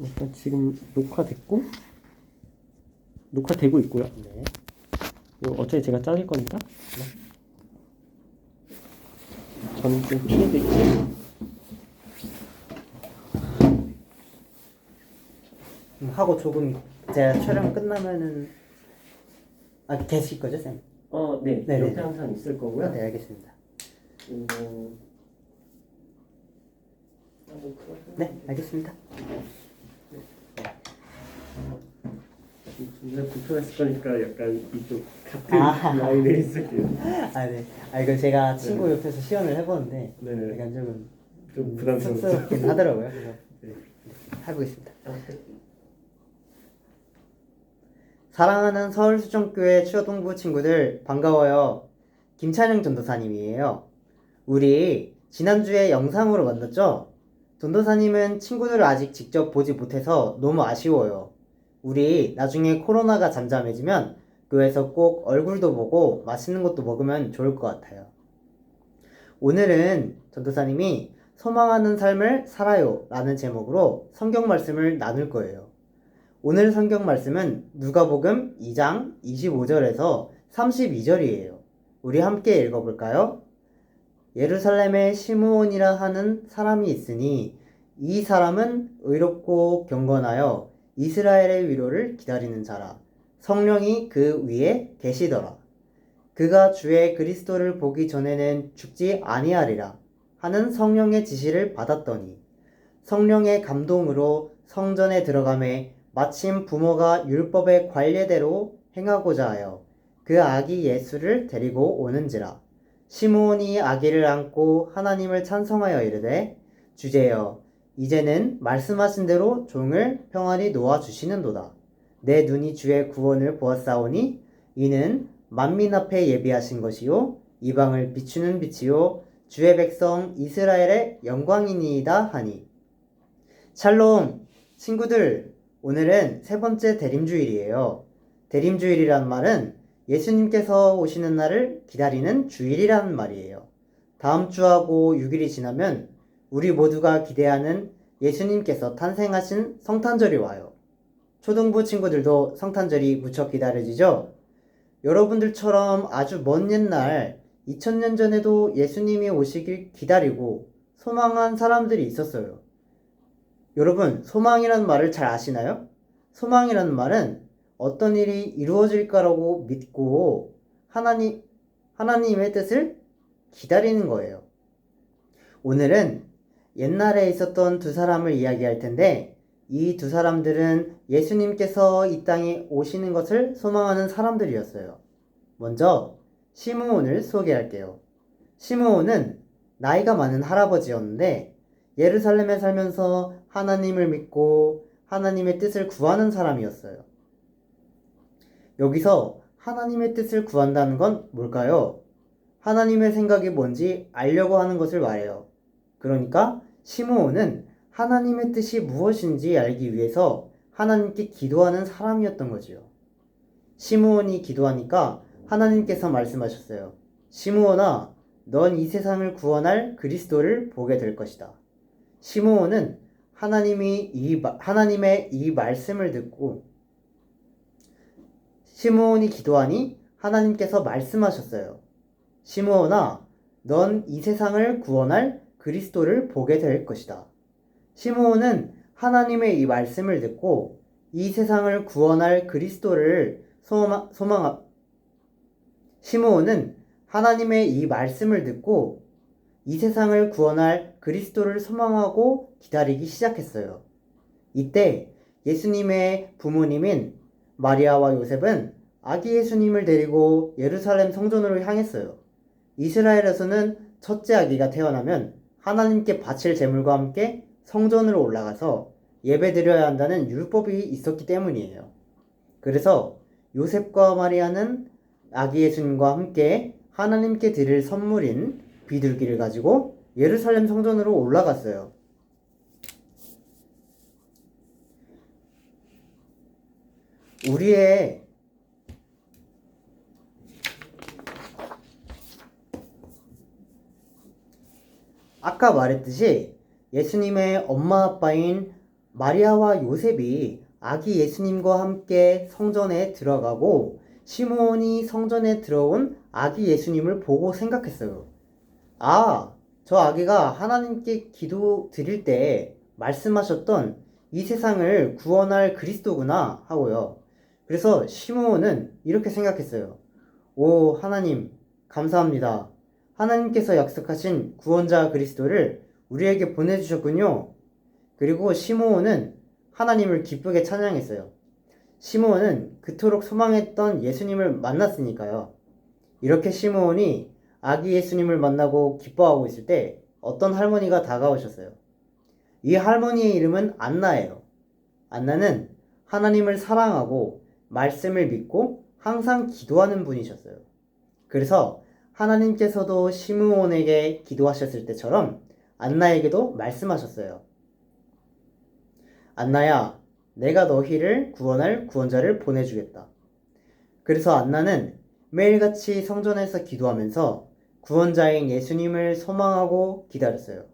일단 지금 녹화되고 있고요. 네. 이거 어차피 제가 자를 거니까. 저는 좀 피해드릴게요. 하고 조금 제가 촬영 끝나면은 계실 거죠, 쌤? 네. 네네. 옆에 항상 있을 거고요. 네, 알겠습니다. 네, 알겠습니다. 정말 불편했을 거니까 약간 이쪽 같은 라인에 있을게요. 네. 이거 제가 친구 옆에서 시연을 해보는데 네. 약간 조금 좀 부담스럽죠. 쑥스럽긴 하더라고요. 그래서 네. 해보겠습니다. 사랑하는 서울수정교회 추어동부 친구들 반가워요. 김찬영 전도사님이에요. 우리 지난주에 영상으로 만났죠? 전도사님은 친구들을 아직 직접 보지 못해서 너무 아쉬워요. 우리 나중에 코로나가 잠잠해지면 교회에서 꼭 얼굴도 보고 맛있는 것도 먹으면 좋을 것 같아요. 오늘은 전도사님이 소망하는 삶을 살아요 라는 제목으로 성경 말씀을 나눌 거예요. 오늘 성경 말씀은 누가복음 2장 25절에서 32절이에요. 우리 함께 읽어볼까요? 예루살렘에 시므온이라 하는 사람이 있으니 이 사람은 의롭고 경건하여 이스라엘의 위로를 기다리는 자라. 성령이 그 위에 계시더라. 그가 주의 그리스도를 보기 전에는 죽지 아니하리라 하는 성령의 지시를 받았더니 성령의 감동으로 성전에 들어가매 마침 부모가 율법의 관례대로 행하고자 하여 그 아기 예수를 데리고 오는지라. 시므온이 아기를 안고 하나님을 찬송하여 이르되 주제여 이제는 말씀하신 대로 종을 평안히 놓아주시는도다. 내 눈이 주의 구원을 보았사오니 이는 만민 앞에 예비하신 것이요 이방을 비추는 빛이요 주의 백성 이스라엘의 영광이니이다 하니. 샬롬 친구들, 오늘은 세 번째 대림주일이에요. 대림주일이란 말은 예수님께서 오시는 날을 기다리는 주일이라는 말이에요. 다음 주하고 6일이 지나면 우리 모두가 기대하는 예수님께서 탄생하신 성탄절이 와요. 초등부 친구들도 성탄절이 무척 기다려지죠? 여러분들처럼 아주 먼 옛날 2000년 전에도 예수님이 오시길 기다리고 소망한 사람들이 있었어요. 여러분, 소망이라는 말을 잘 아시나요? 소망이라는 말은 어떤 일이 이루어질까라고 믿고 하나님의 뜻을 기다리는 거예요. 오늘은 옛날에 있었던 두 사람을 이야기할 텐데 이 두 사람들은 예수님께서 이 땅에 오시는 것을 소망하는 사람들이었어요. 먼저 시므온을 소개할게요. 시므온은 나이가 많은 할아버지였는데 예루살렘에 살면서 하나님을 믿고 하나님의 뜻을 구하는 사람이었어요. 여기서 하나님의 뜻을 구한다는 건 뭘까요? 하나님의 생각이 뭔지 알려고 하는 것을 말해요. 그러니까 시므온은 하나님의 뜻이 무엇인지 알기 위해서 하나님께 기도하는 사람이었던 거지요. 시므온이 기도하니까 하나님께서 말씀하셨어요. 시므온아, 넌 이 세상을 구원할 그리스도를 보게 될 것이다. 시므온은 하나님의 이 말씀을 듣고 시므온이 기도하니 하나님께서 말씀하셨어요. 시므온아, 넌 이 세상을 구원할 그리스도를 보게 될 것이다. 시므온은 하나님의 이 말씀을 듣고 이 세상을 구원할 그리스도를 시므온은 하나님의 이 말씀을 듣고 이 세상을 구원할 그리스도를 소망하고 기다리기 시작했어요. 이때 예수님의 부모님인 마리아와 요셉은 아기 예수님을 데리고 예루살렘 성전으로 향했어요. 이스라엘에서는 첫째 아기가 태어나면 하나님께 바칠 제물과 함께 성전으로 올라가서 예배드려야 한다는 율법이 있었기 때문이에요. 그래서 요셉과 마리아는 아기 예수님과 함께 하나님께 드릴 선물인 비둘기를 가지고 예루살렘 성전으로 올라갔어요. 아까 말했듯이 예수님의 엄마 아빠인 마리아와 요셉이 아기 예수님과 함께 성전에 들어가고 시므온이 성전에 들어온 아기 예수님을 보고 생각했어요. 아, 저 아기가 하나님께 기도 드릴 때 말씀하셨던 이 세상을 구원할 그리스도구나 하고요. 그래서 시므온은 이렇게 생각했어요. 오, 하나님, 감사합니다. 하나님께서 약속하신 구원자 그리스도를 우리에게 보내주셨군요. 그리고 시므온은 하나님을 기쁘게 찬양했어요. 시므온은 그토록 소망했던 예수님을 만났으니까요. 이렇게 시므온이 아기 예수님을 만나고 기뻐하고 있을 때 어떤 할머니가 다가오셨어요. 이 할머니의 이름은 안나예요. 안나는 하나님을 사랑하고 말씀을 믿고 항상 기도하는 분이셨어요. 그래서 하나님께서도 시므온에게 기도하셨을 때처럼 안나에게도 말씀하셨어요. 안나야, 내가 너희를 구원할 구원자를 보내주겠다. 그래서 안나는 매일같이 성전에서 기도하면서 구원자인 예수님을 소망하고 기다렸어요.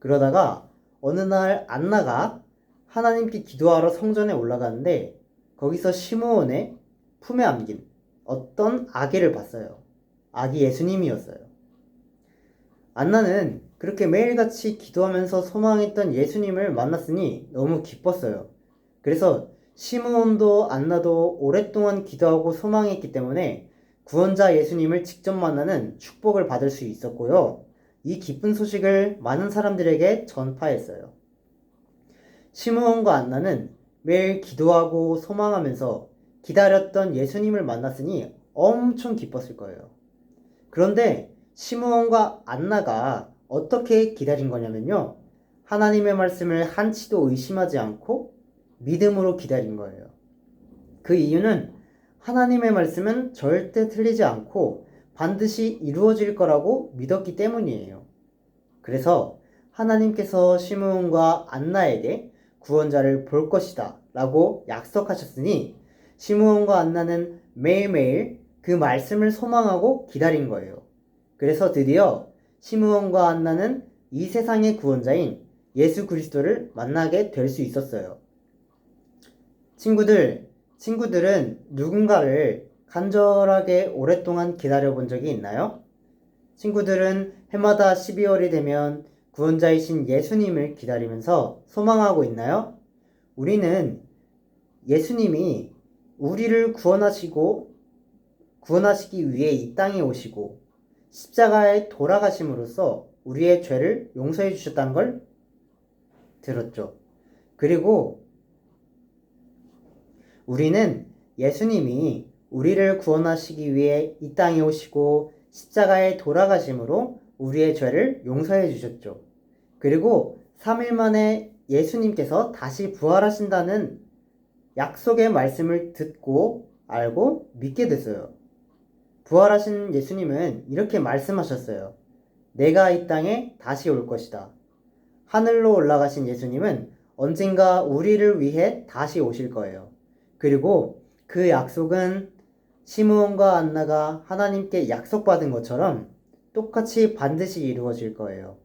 그러다가 어느 날 안나가 하나님께 기도하러 성전에 올라가는데 거기서 시므온의 품에 안긴 어떤 아기를 봤어요. 아기 예수님이었어요. 안나는 그렇게 매일같이 기도하면서 소망했던 예수님을 만났으니 너무 기뻤어요. 그래서 시므온도 안나도 오랫동안 기도하고 소망했기 때문에 구원자 예수님을 직접 만나는 축복을 받을 수 있었고요. 이 기쁜 소식을 많은 사람들에게 전파했어요. 시므온과 안나는 매일 기도하고 소망하면서 기다렸던 예수님을 만났으니 엄청 기뻤을 거예요. 그런데 시므온과 안나가 어떻게 기다린 거냐면요. 하나님의 말씀을 한치도 의심하지 않고 믿음으로 기다린 거예요. 그 이유는 하나님의 말씀은 절대 틀리지 않고 반드시 이루어질 거라고 믿었기 때문이에요. 그래서 하나님께서 시므온과 안나에게 구원자를 볼 것이다 라고 약속하셨으니 시므온과 안나는 매일매일 그 말씀을 소망하고 기다린 거예요. 그래서 드디어 시므온과 안나는 이 세상의 구원자인 예수 그리스도를 만나게 될 수 있었어요. 친구들은 누군가를 간절하게 오랫동안 기다려본 적이 있나요? 친구들은 해마다 12월이 되면 구원자이신 예수님을 기다리면서 소망하고 있나요? 우리는 예수님이 우리를 구원하시기 위해 이 땅에 오시고 십자가에 돌아가심으로써 우리의 죄를 용서해 주셨다는 걸 들었죠. 그리고 우리는 예수님이 우리를 구원하시기 위해 이 땅에 오시고 십자가에 돌아가심으로 우리의 죄를 용서해 주셨죠. 그리고 3일 만에 예수님께서 다시 부활하신다는 약속의 말씀을 듣고 알고 믿게 됐어요. 부활하신 예수님은 이렇게 말씀하셨어요. 내가 이 땅에 다시 올 것이다. 하늘로 올라가신 예수님은 언젠가 우리를 위해 다시 오실 거예요. 그리고 그 약속은 시므온과 안나가 하나님께 약속받은 것처럼 똑같이 반드시 이루어질 거예요.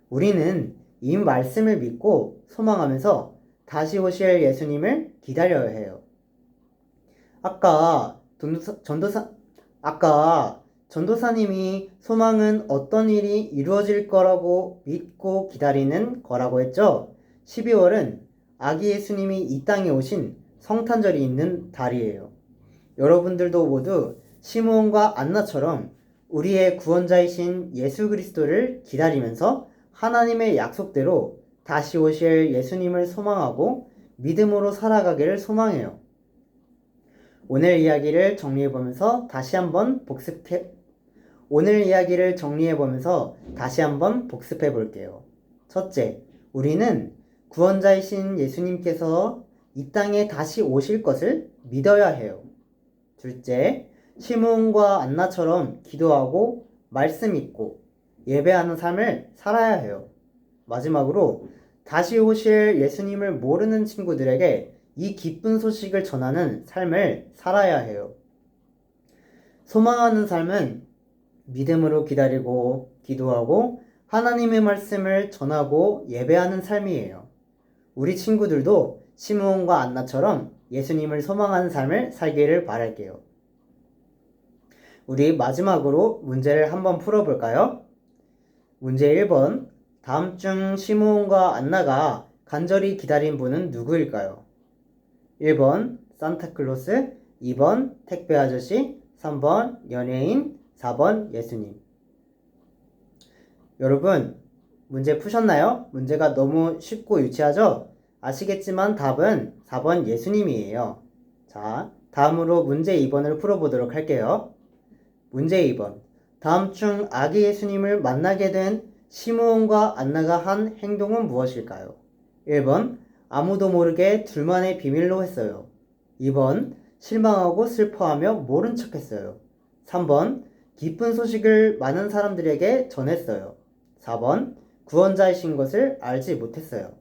우리는 이 말씀을 믿고 소망하면서 다시 오실 예수님을 기다려야 해요. 아까 전도사님이 소망은 어떤 일이 이루어질 거라고 믿고 기다리는 거라고 했죠? 12월은 아기 예수님이 이 땅에 오신 성탄절이 있는 달이에요. 여러분들도 모두 시므온과 안나처럼 우리의 구원자이신 예수 그리스도를 기다리면서 하나님의 약속대로 다시 오실 예수님을 소망하고 믿음으로 살아가기를 소망해요. 오늘 이야기를 정리해보면서 다시 한번 복습해 볼게요. 첫째, 우리는 구원자이신 예수님께서 이 땅에 다시 오실 것을 믿어야 해요. 둘째, 시므온과 안나처럼 기도하고 말씀 읽고 예배하는 삶을 살아야 해요. 마지막으로 다시 오실 예수님을 모르는 친구들에게 이 기쁜 소식을 전하는 삶을 살아야 해요. 소망하는 삶은 믿음으로 기다리고 기도하고 하나님의 말씀을 전하고 예배하는 삶이에요. 우리 친구들도 시므온과 안나처럼 예수님을 소망하는 삶을 살기를 바랄게요. 우리 마지막으로 문제를 한번 풀어볼까요? 문제 1번. 다음 중 시므온과 안나가 간절히 기다린 분은 누구일까요? 1번 산타클로스, 2번 택배 아저씨, 3번 연예인, 4번 예수님. 여러분, 문제 푸셨나요? 문제가 너무 쉽고 유치하죠? 아시겠지만 답은 4번 예수님이에요. 자, 다음으로 문제 2번을 풀어보도록 할게요. 문제 2번. 다음 중 아기 예수님을 만나게 된 시므온과 안나가 한 행동은 무엇일까요? 1번 아무도 모르게 둘만의 비밀로 했어요. 2번 실망하고 슬퍼하며 모른 척했어요. 3번 기쁜 소식을 많은 사람들에게 전했어요. 4번 구원자이신 것을 알지 못했어요.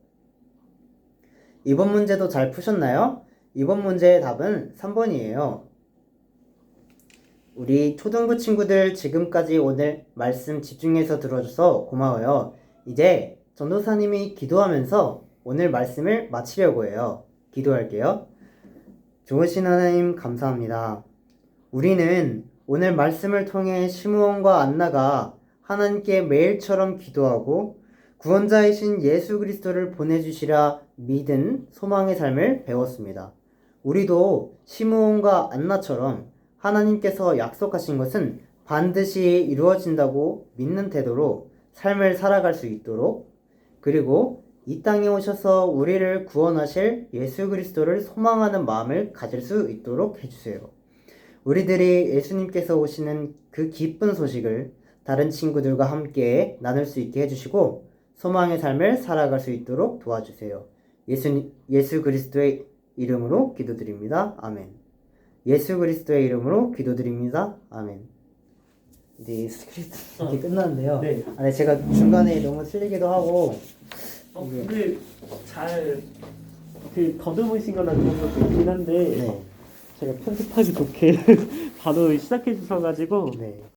이번 문제도 잘 푸셨나요? 이번 문제의 답은 3번이에요. 우리 초등부 친구들 지금까지 오늘 말씀 집중해서 들어줘서 고마워요. 이제 전도사님이 기도하면서 오늘 말씀을 마치려고 해요. 기도할게요. 좋으신 하나님 감사합니다. 우리는 오늘 말씀을 통해 시므온과 안나가 하나님께 매일처럼 기도하고 구원자이신 예수 그리스도를 보내주시라 믿은 소망의 삶을 배웠습니다. 우리도 시므온과 안나처럼 하나님께서 약속하신 것은 반드시 이루어진다고 믿는 태도로 삶을 살아갈 수 있도록, 그리고 이 땅에 오셔서 우리를 구원하실 예수 그리스도를 소망하는 마음을 가질 수 있도록 해주세요. 우리들이 예수님께서 오시는 그 기쁜 소식을 다른 친구들과 함께 나눌 수 있게 해주시고 소망의 삶을 살아갈 수 있도록 도와주세요. 예수 그리스도의 이름으로 기도드립니다. 아멘. 예수 그리스도의 이름으로 기도드립니다. 아멘. 이제 스크립트 이렇게 끝났는데요. 네. 네, 제가 중간에 너무 틀리기도 하고. 근데 잘 더듬으신 거나 그런 것도 있긴 한데 네. 제가 편집하기 좋게 바로 시작해 주셔가지고 네.